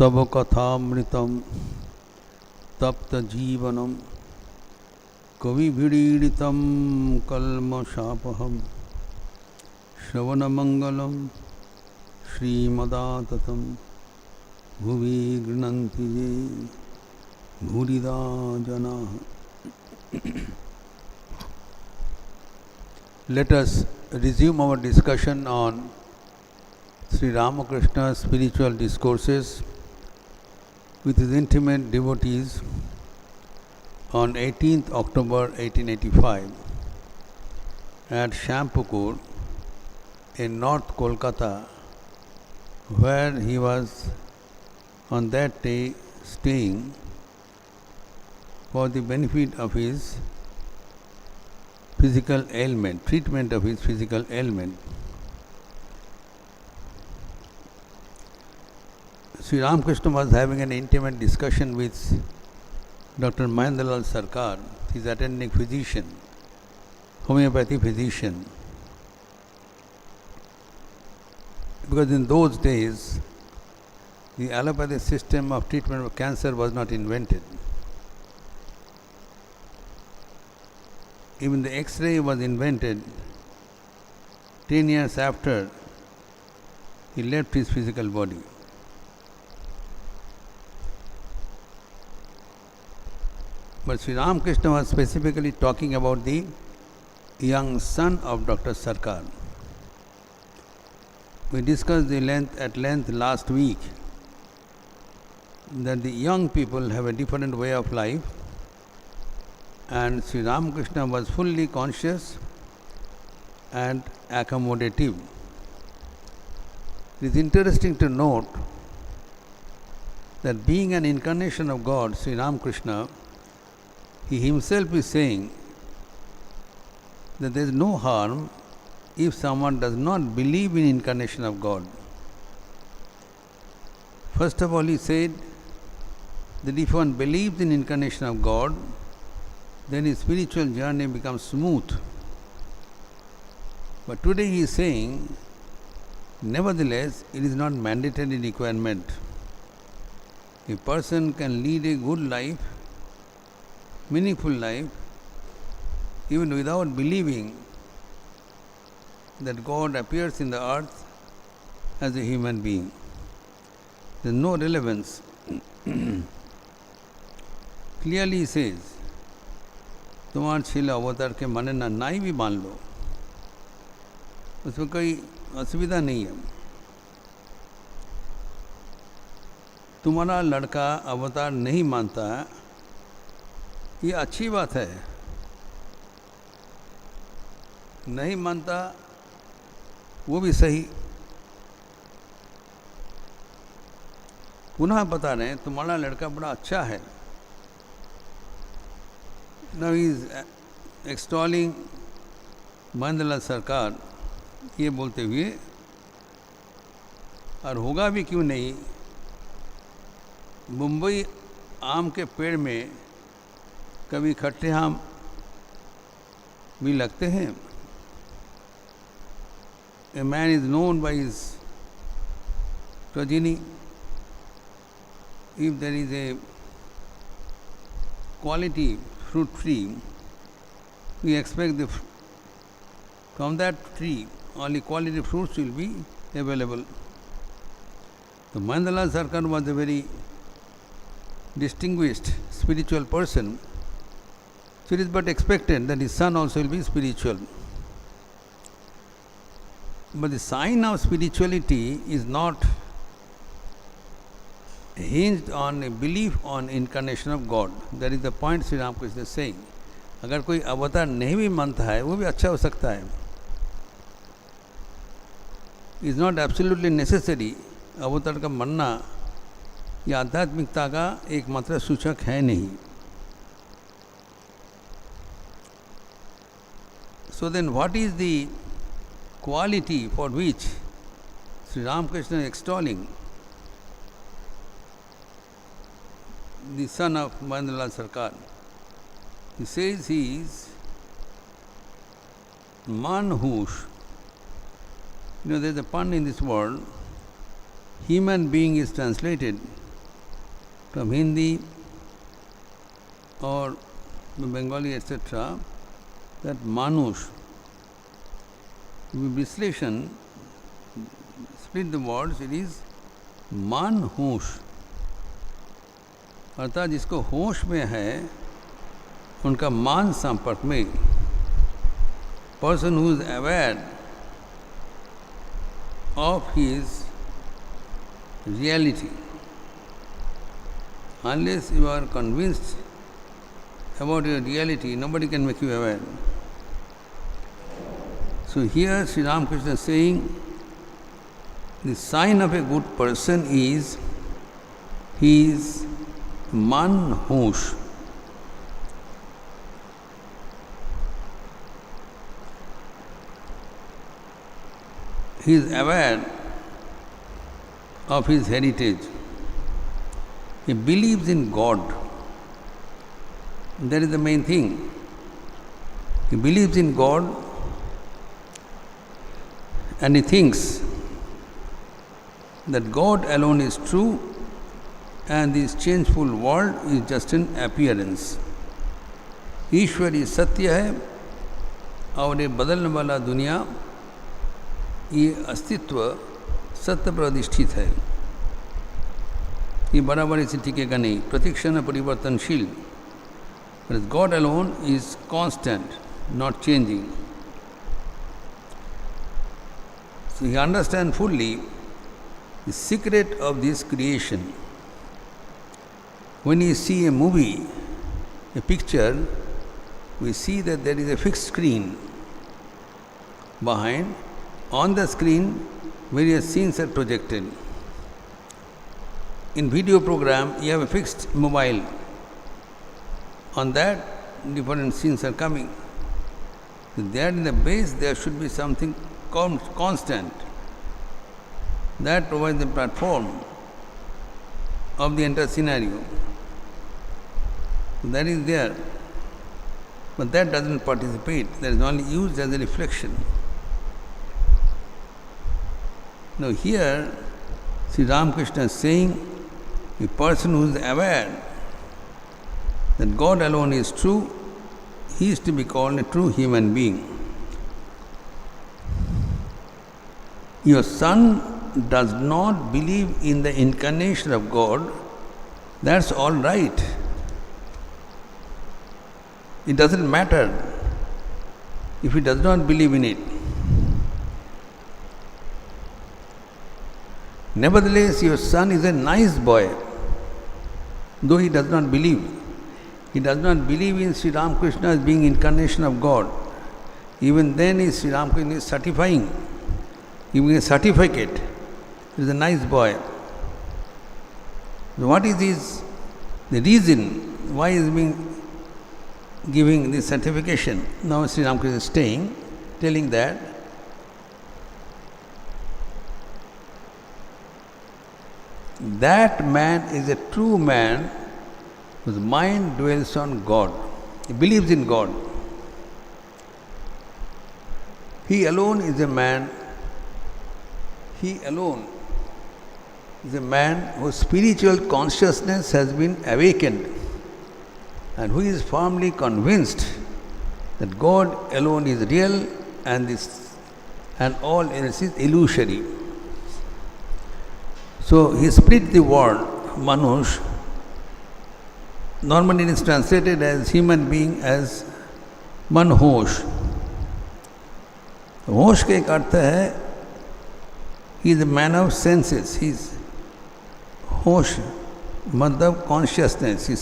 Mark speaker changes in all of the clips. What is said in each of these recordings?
Speaker 1: तव कथामृतं तप्त जीवनं कविभिरीडितं कल्मषापहं श्रवणमंगलं श्रीमदाततं भुवि गृह्णन्ति ये भूरिदा जनाः. Let us resume our discussion on Sri Ramakrishna's spiritual discourses with his intimate devotees on 18th October 1885 at Shampukur in North Kolkata, where he was on that day staying for the benefit of his physical ailment, treatment of his physical ailment. Sri Ramakrishna was having an intimate discussion with Dr. Mahendralal Sarkar, his attending physician, homeopathy physician. Because in those days, the allopathic system of treatment of cancer was not invented. Even the X-ray was invented 10 years after he left his physical body. But Sri Ramakrishna was specifically talking about the young son of Dr. Sarkar. We discussed at length last week that the young people have a different way of life, and Sri Ramakrishna was fully conscious and accommodative. It is interesting to note that being an incarnation of God, Sri Ramakrishna, he himself is saying that there is no harm if someone does not believe in incarnation of God. First of all, he said that if one believes in incarnation of God, then his spiritual journey becomes smooth. But today he is saying, nevertheless, it is not mandatory requirement. A person can lead a good life, meaningful life, even without believing that God appears in the earth as a human being. There is no relevance. Clearly he says, तुम्हार छेले अवतार के माने ना नाई भी मान लो, उसमें कोई असुविधा नहीं है. तुम्हारा लड़का अवतार नहीं मानता, ये अच्छी बात है. नहीं मानता वो भी सही. पुनः बता रहे हैं तुम्हारा लड़का बड़ा अच्छा है. Now he is extolling Mahendralal Sarkar, ये बोलते हुए, और होगा भी क्यों नहीं, मुंबई आम के पेड़ में कभी खट्टे आम भी लगते हैं. A man is known by his progeny. If there is a quality fruit tree, we expect from that tree only quality fruits will be available. The Mahendralal Sarkar was a very distinguished spiritual person, so it is but expected that his son also will be spiritual. But the sign of spirituality is not hinged on a belief on incarnation of God. That is the point Sri Ramakrishna is saying. अगर कोई अवतार नहीं भी मानता है, वो भी अच्छा हो सकता है. It is not absolutely necessary. अवतार का मानना ये आध्यात्मिकता का एकमात्र सूचक है नहीं. So then what is the quality for which Sri Ramakrishna is extolling the son of Mahendralal Sarkar? He says he is manhush. There is a pun in this word. Human being is translated from Hindi or Bengali, etc., that Manush, Visleshan, split the words, it is Man होश, अर्थात जिसको होश में है उनका मान संपर्क में, person who is aware of his reality. Unless you are convinced about your reality, nobody can make you aware. So here Sri Ramakrishna is saying, the sign of a good person is his man hosh. He is aware of his heritage. He believes in God. That is the main thing. He believes in God and he thinks that God alone is true and this changeful world is just an appearance. ईश्वर ही सत्य है और ये बदलने वाला दुनिया, ये अस्तित्व सत्य पर अधिष्ठित है, ये बराबर इसे टिकेगा नहीं, प्रतिक्षण परिवर्तनशील. But God alone is constant, not changing. So he understands fully the secret of this creation. When you see a movie, a picture, we see that there is a fixed screen behind. On the screen, various scenes are projected. In video program, you have a fixed mobile. On that, different scenes are coming. So there in the base, there should be something constant. That provides the platform of the entire scenario. That is there. But that doesn't participate. That is only used as a reflection. Now here, Sri Ramakrishna is saying, a person who is aware that God alone is true, he is to be called a true human being. Your son does not believe in the incarnation of God, that's all right. It doesn't matter if he does not believe in it. Nevertheless, your son is a nice boy, though he does not believe. He does not believe in Sri Ramakrishna as being incarnation of God. Even then, Sri Ramakrishna is certifying, giving a certificate. He is a nice boy. So what is the reason why he is giving this certification? Now Sri Ramakrishna is telling that that man is a true man whose mind dwells on God. He believes in God. He alone is a man. He alone is a man whose spiritual consciousness has been awakened and who is firmly convinced that God alone is real and all else is illusory. So he split the word Manush. Normally it is translated as human being as Manhosh. होश का एक अर्थ है, he is a man of senses. He is होश मतलब consciousness, he is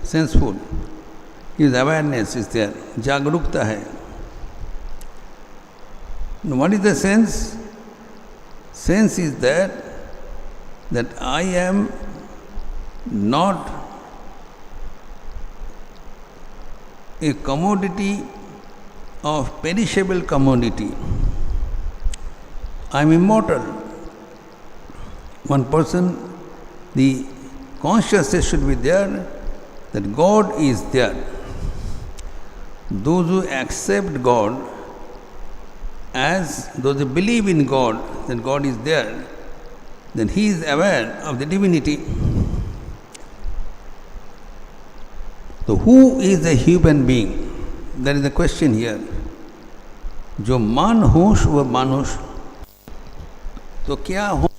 Speaker 1: senseful. His awareness is there, जागरूकता है. Now what is the sense? Sense is that I am not a commodity of perishable commodity. I am immortal. One person, the consciousness should be there that God is there. Those who accept God as those who believe in God, that God is there, then he is aware of the divinity. So who is a human being? That is the question here. जो मान होश व मानुष, तो क्या हो?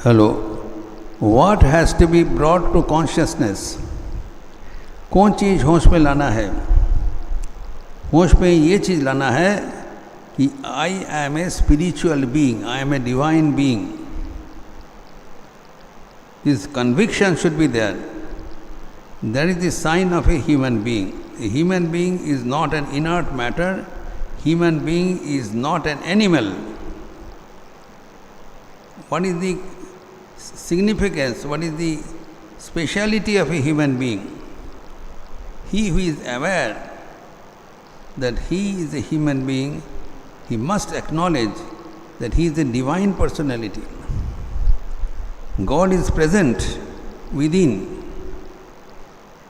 Speaker 1: Hello. What has to be brought to consciousness? कौन चीज़ होश में लाना है? होश में ये चीज़ लाना है कि I am a spiritual being, I am a divine being. This conviction should be there. That is the sign of a human being. A human being is not an inert matter. Human being is not an animal. What is the significance? What is the speciality of a human being? He who is aware that he is a human being, he must acknowledge that he is a divine personality. God is present within.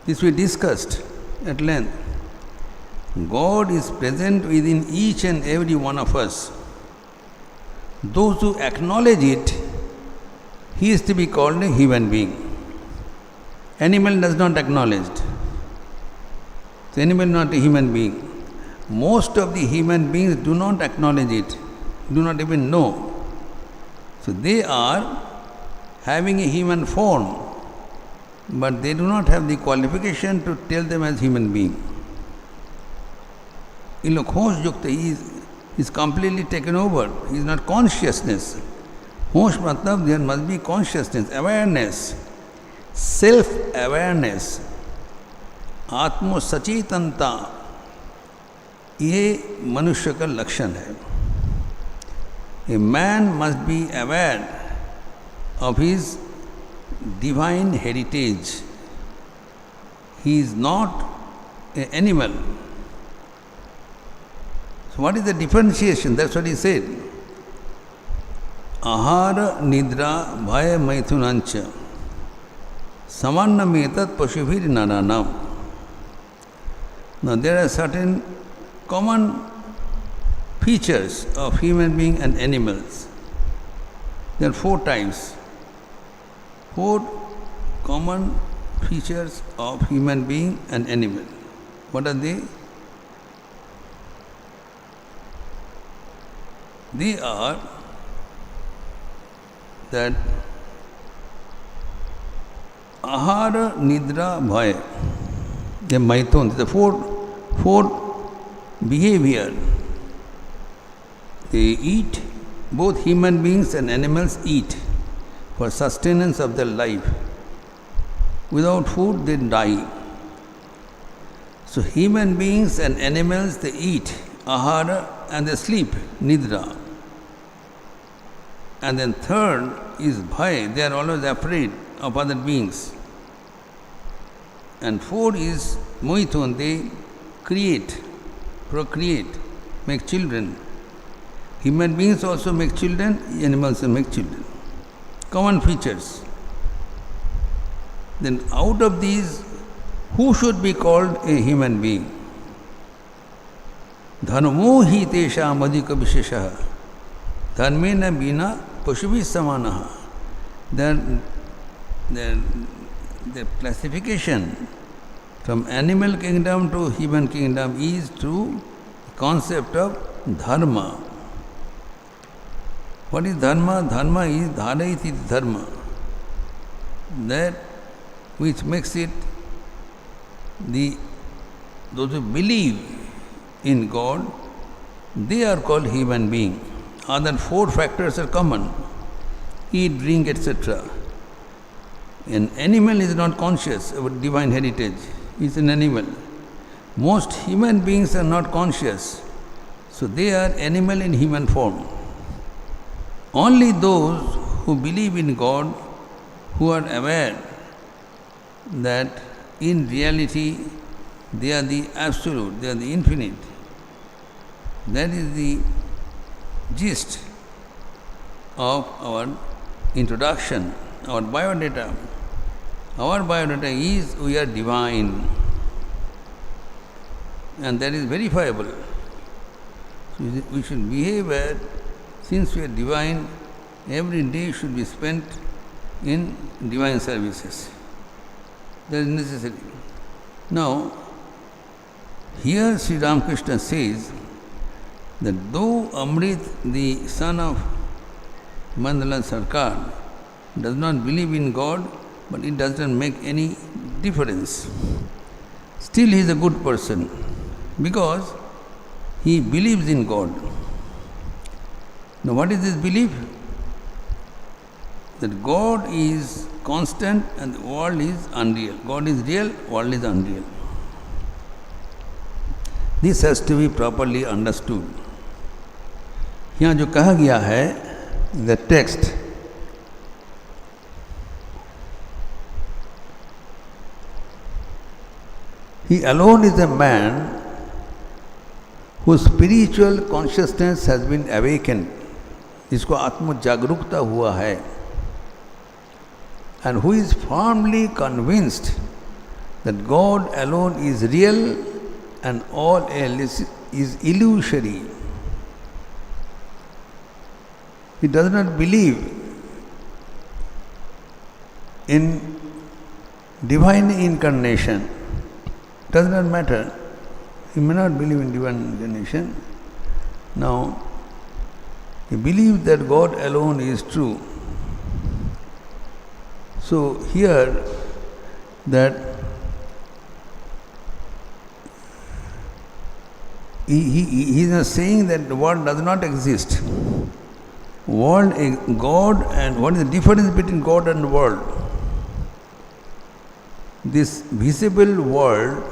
Speaker 1: This we discussed at length. God is present within each and every one of us. Those who acknowledge it, he is to be called a human being. Animal does not acknowledge it. The animal is not a human being. Most of the human beings do not acknowledge it, do not even know. So they are having a human form, but they do not have the qualification to tell them as human being. In लोग होश युक्त, he is completely taken over. He is not consciousness. होश मतलब there must be consciousness, awareness, self-awareness, आत्म सचेतनता. ये मनुष्य का लक्षण है. A man must be aware of his divine heritage. He is not an animal. So what is the differentiation? That's what he said. Ahara nidra bhaya maithunancha samannametat pashubhir naranam. Now there are certain common features of human being and animals. There are 4 types. 4 common features of human being and animal. What are they? They are that ahara, nidra, bhaya. The maithun, the four behavior. They eat, both human beings and animals eat for sustenance of their life. Without food, they die. So human beings and animals, they eat, ahara, and they sleep, nidra. And then third is bhaya, they are always afraid of other beings. And 4 is moithun, they create, procreate, make children. Human beings also make children, animals also make children. Common features. Then out of these, who should be called a human being? Dharmo hi tesham adhika visheshaha. Dharmena bina pashubi samanaha. The classification from animal kingdom to human kingdom is through the concept of dharma. What is dharma? Dharma is dharayati dharma. That which makes it those who believe in God, they are called human being. Other 4 factors are common. Eat, drink, etc. An animal is not conscious about divine heritage. He is an animal. Most human beings are not conscious. So they are animal in human form. Only those who believe in God, who are aware that in reality they are the absolute, they are the infinite. That is the gist of our introduction, our biodata. Our biodata is we are divine, and that is verifiable. We should behave as, since we are divine, every day should be spent in divine services. That is necessary. Now, here Sri Ramakrishna says that though Amrit, the son of Mandala Sarkar, does not believe in God, but it does not make any difference. Still he is a good person because he believes in God. Now what is this belief? That God is constant and the world is unreal. God is real, world is unreal. This has to be properly understood. यहाँ जो कहा गया है, the text, he alone is a man whose spiritual consciousness has been awakened, जिसको आत्म जागरूकता हुआ है, and who is firmly convinced that God alone is real and all else is illusory. He does not believe in divine incarnation. Does not matter. He may not believe in divine incarnation. Now, he believes that God alone is true. So here, that he is not saying that the world does not exist. World, God, and what is the difference between God and world? This visible world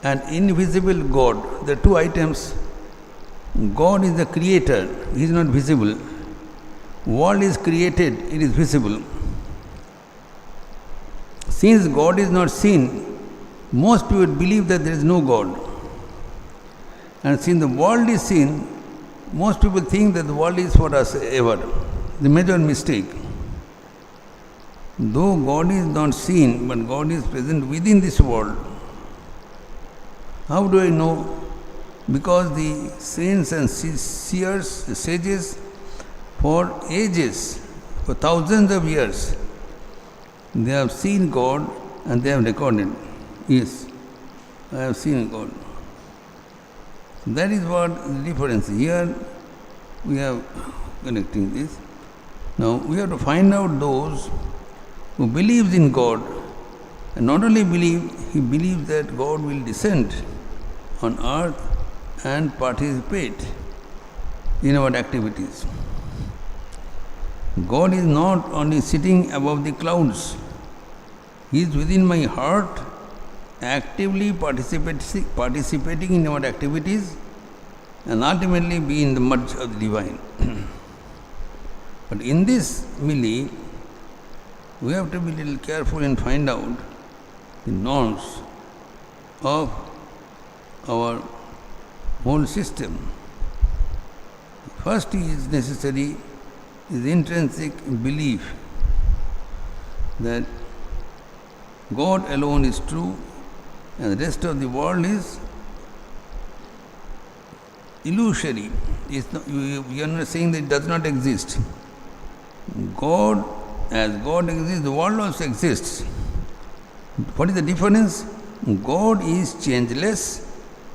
Speaker 1: and invisible God, the two items. God is the creator, he is not visible. World is created, it is visible. Since God is not seen, most people believe that there is no God. And since the world is seen, most people think that the world is for us ever. The major mistake. Though God is not seen, but God is present within this world. How do I know? Because the saints and seers, the sages, for ages, for thousands of years, they have seen God and they have recorded. Yes, I have seen God. That is what the difference. Here we are connecting this. Now we have to find out those who believes in God, and not only believe, he believes that God will descend on earth and participate in our activities. God is not only sitting above the clouds, he is within my heart, actively participating in our activities and ultimately be in the merge of the divine. But in this milli, we have to be a little careful and find out the norms of our whole system. First is necessary is intrinsic belief that God alone is true and the rest of the world is illusory. We are not saying that it does not exist. God, as God exists, the world also exists. What is the difference? God is changeless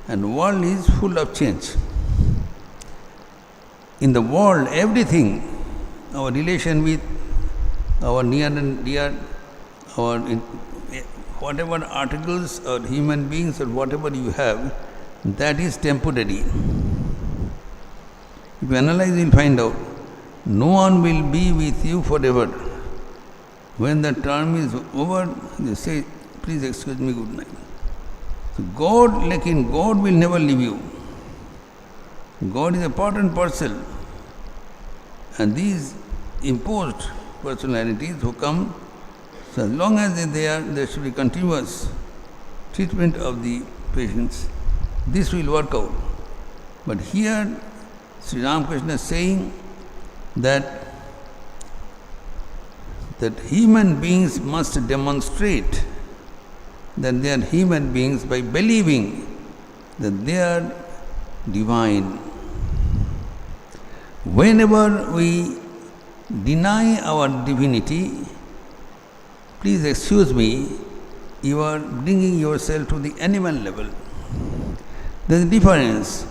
Speaker 1: and world is full of change. In the world, everything, our relation with our near and dear, our whatever articles or human beings or whatever you have, that is temporary. If you analyze, you will find out no one will be with you forever. When the term is over, they say, please excuse me, good night. So God, like in God, will never leave you. God is a part and parcel. And these imposed personalities who come, so as long as they are there, there should be continuous treatment of the patients. This will work out. But here, Sri Ramakrishna is saying that human beings must demonstrate that they are human beings by believing that they are divine. whenever we deny our divinity, please excuse me, you are bringing yourself to the animal level. There is a difference.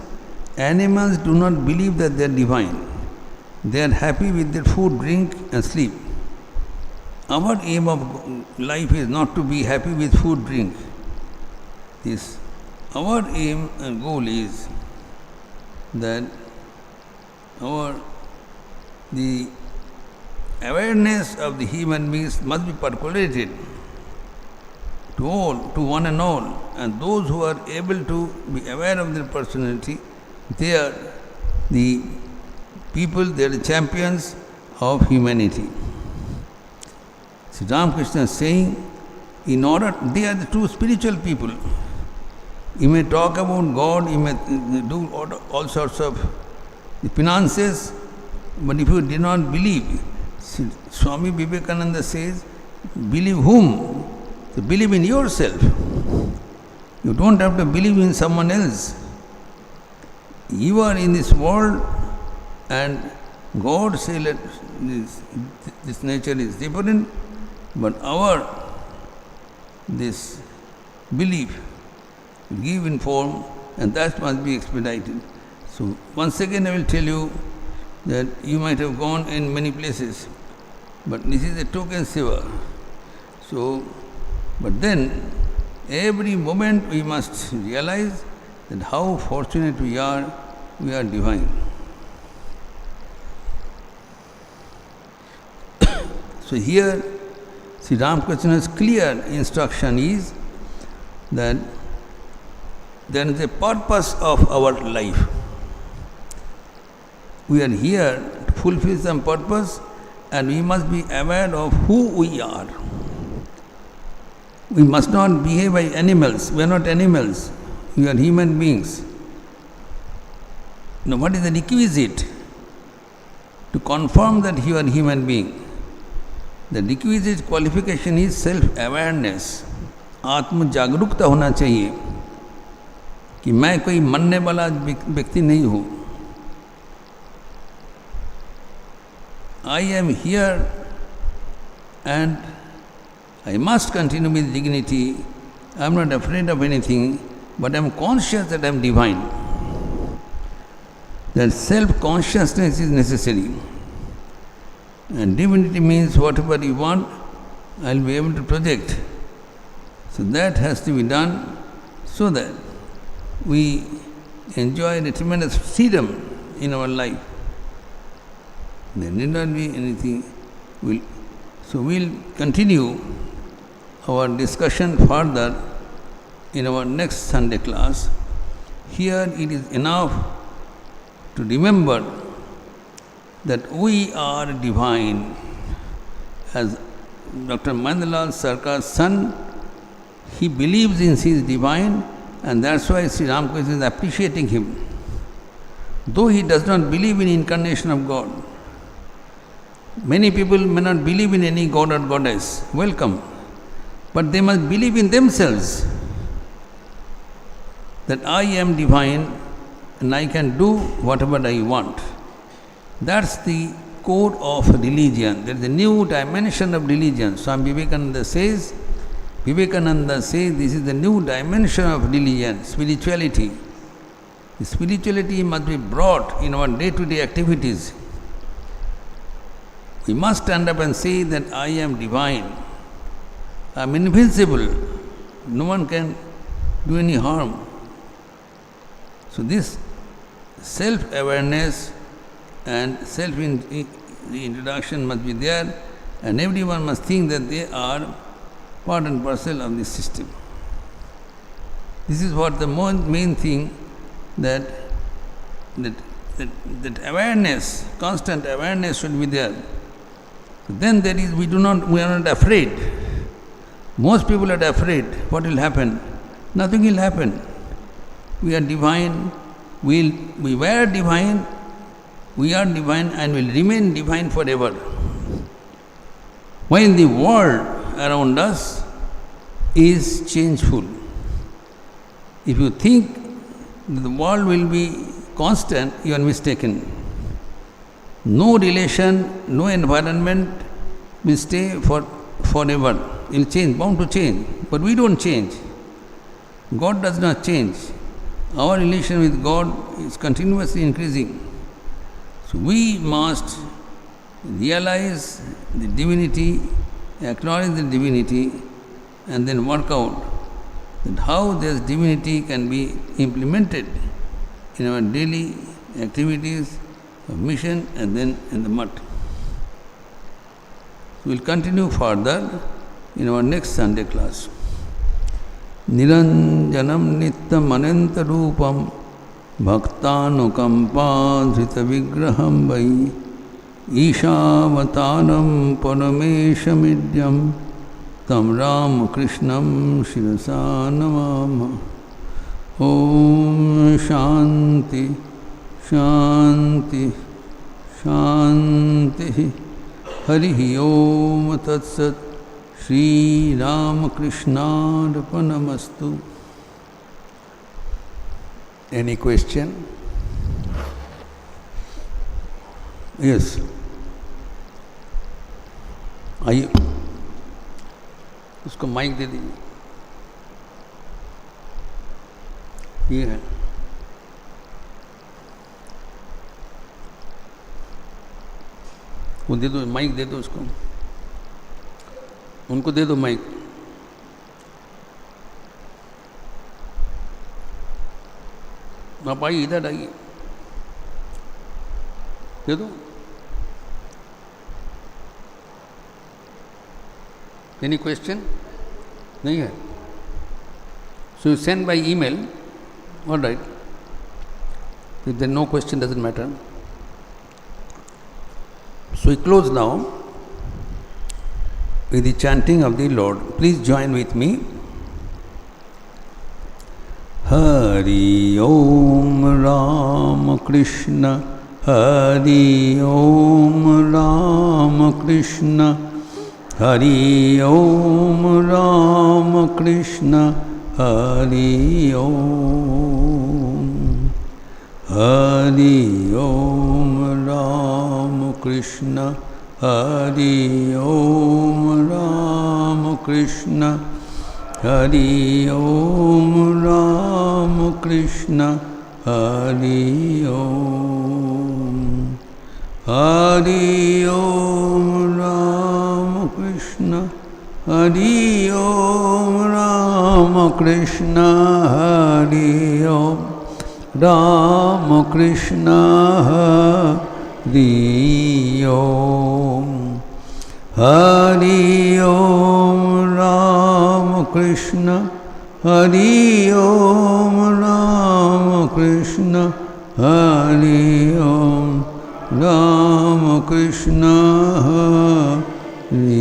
Speaker 1: Animals do not believe that they are divine. They are happy with their food, drink and sleep. Our aim of life is not to be happy with food, drink. Our aim and goal is that the awareness of the human beings must be percolated to all, to one and all. And those who are able to be aware of their personality, they are the people, they are the champions of humanity. Sri Ramakrishna is saying, they are the true spiritual people. You may talk about God, you may do all sorts of penances, but if you do not believe, Swami Vivekananda says, believe whom? So believe in yourself. You don't have to believe in someone else. You are in this world and God says this nature is different, but this belief will give in form, and that must be expedited. So once again I will tell you that you might have gone in many places, but this is a token seva. So, but then every moment we must realize that how fortunate we are divine. So here Sri Ramakrishna's clear instruction is that there is a purpose of our life. We are here to fulfill some purpose, and we must be aware of who we are. We must not behave like animals. We are not animals. We are human beings. Now, what is the requisite to confirm that you are a human being? The requisite qualification is self-awareness. आत्म जागरूकता होना चाहिए कि मैं कोई मरने वाला व्यक्ति नहीं हूँ. I am here and I must continue with dignity. I am not afraid of anything, but I am conscious that I am divine. That self-consciousness is necessary. And divinity means whatever you want, I will be able to project. So that has to be done so that we enjoy a tremendous freedom in our life. There need not be anything. So we'll continue our discussion further in our next Sunday class. Here it is enough to remember that we are divine. As Dr. Mandalal Sarkar's son, he believes in he is divine, and that's why Sri Ramakrishna is appreciating him. Though he does not believe in incarnation of God. Many people may not believe in any god or goddess. Welcome. But they must believe in themselves that I am divine and I can do whatever I want. That's the core of religion. There is a new dimension of religion. Swami Vivekananda says this is the new dimension of religion, spirituality. The spirituality must be brought in our day-to-day activities. We must stand up and say that I am divine. I am invincible. No one can do any harm. So this self-awareness and self-introduction must be there, and everyone must think that they are part and parcel of this system. This is what the main thing, that awareness, constant awareness should be there. Then we are not afraid. Most people are afraid. What will happen? Nothing will happen. We are divine. We were divine. We are divine and will remain divine forever. When the world around us is changeful. If you think that the world will be constant, you are mistaken. No relation, no environment will stay forever. It will change, bound to change. But we don't change. God does not change. Our relation with God is continuously increasing. So we must realize the divinity, acknowledge the divinity, and then work out that how this divinity can be implemented in our daily activities of mission and then in the mud. We will continue further in our next Sunday class. Niranjanam Nityam Ananta Rupam Bhaktanukampadhrita Vigraham Vai Ishavatanam Parameshamidyam Tam Ramakrishnam Shirasa Namama. Om Shanti Shanti Shanti Harihi Om Tat Sat Shri Ramakrishna Arpanamastu. Any question? Yes. आइए उसको mic दे दीजिए. ये है. वो दे दो, mic दे दो उसको. उनको दे दो माइक. आप आइए, इधर आइए. दे दो. Any question? नहीं है. So you send by email. All right. If there is no question, doesn't matter. So we close now with the chanting of the Lord. Please join with me. Hari Om Ramakrishna, Hari Om Ramakrishna, Hari Om Ramakrishna, Hari Om, Hari Om Ramakrishna, Hari Om Ramakrishna, Hari Om Ramakrishna, Hari Om, Hari Om Ramakrishna, Hari Om Ramakrishna, Hari Om Ramakrishna, Hari Om, Hari Om Ramakrishna, Hari Om Ramakrishna, Hari Om Ramakrishna, Hari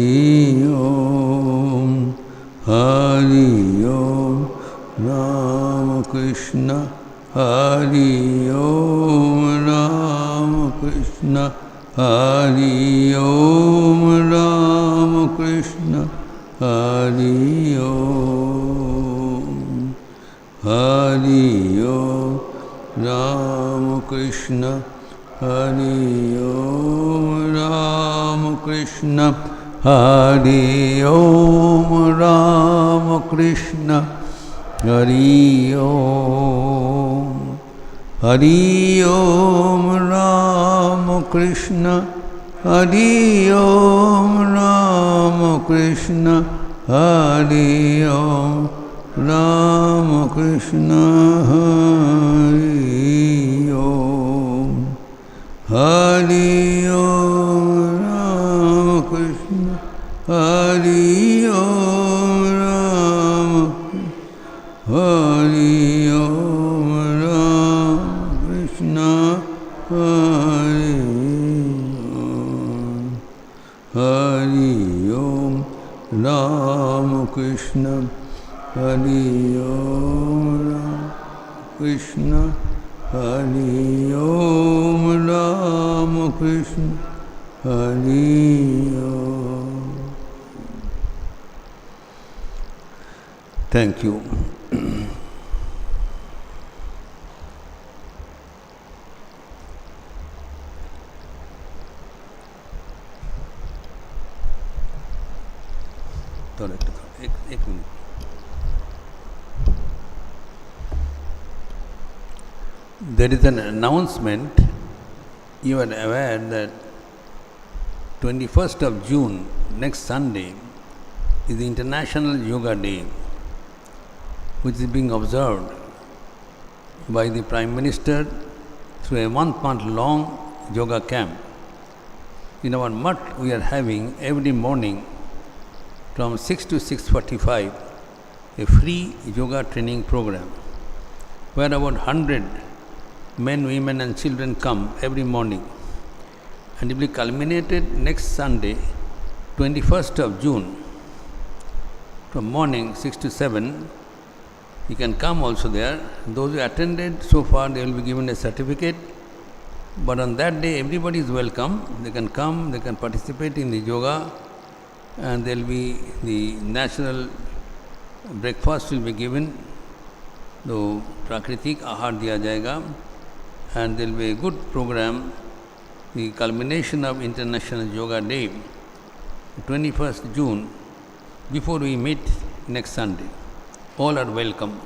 Speaker 1: Om, Hari Om Ramakrishna, Hari Om Ramakrishna, Hari Om Ramakrishna, Hari Om, Hari Om Ramakrishna, Hari Om Ramakrishna, Hari Om Ramakrishna, Hari Om, Hari Om Ramakrishna, Hari Om Ramakrishna, Hari Om Ramakrishna, Hari Om, Hari Om Ramakrishna, Hari Om Ramakrishna, Hari Om Ramakrishna, Hari Om, Hari Om Ramakrishna, Hari Om Ramakrishna, Hari Om Ramakrishna, Hari Om. Thank you. थोड़ा एक minute. There is an announcement. You are aware that 21st of June, next Sunday, is the International Yoga Day, which is being observed by the Prime Minister through a 1-month long yoga camp. In our mutt, we are having every morning from 6 to 6:45 a free yoga training program, where about 100 men, women and children come every morning, and it will be culminated next Sunday, 21st of June, from morning 6 to 7. You can come also there. Those who attended so far, they will be given a certificate. But on that day, everybody is welcome. They can come, they can participate in the yoga, and there will be the natural breakfast will be given. तो प्राकृतिक आहार दिया जाएगा, and there will be a good program, the culmination of International Yoga Day, 21st June, before we meet next Sunday. All are welcome.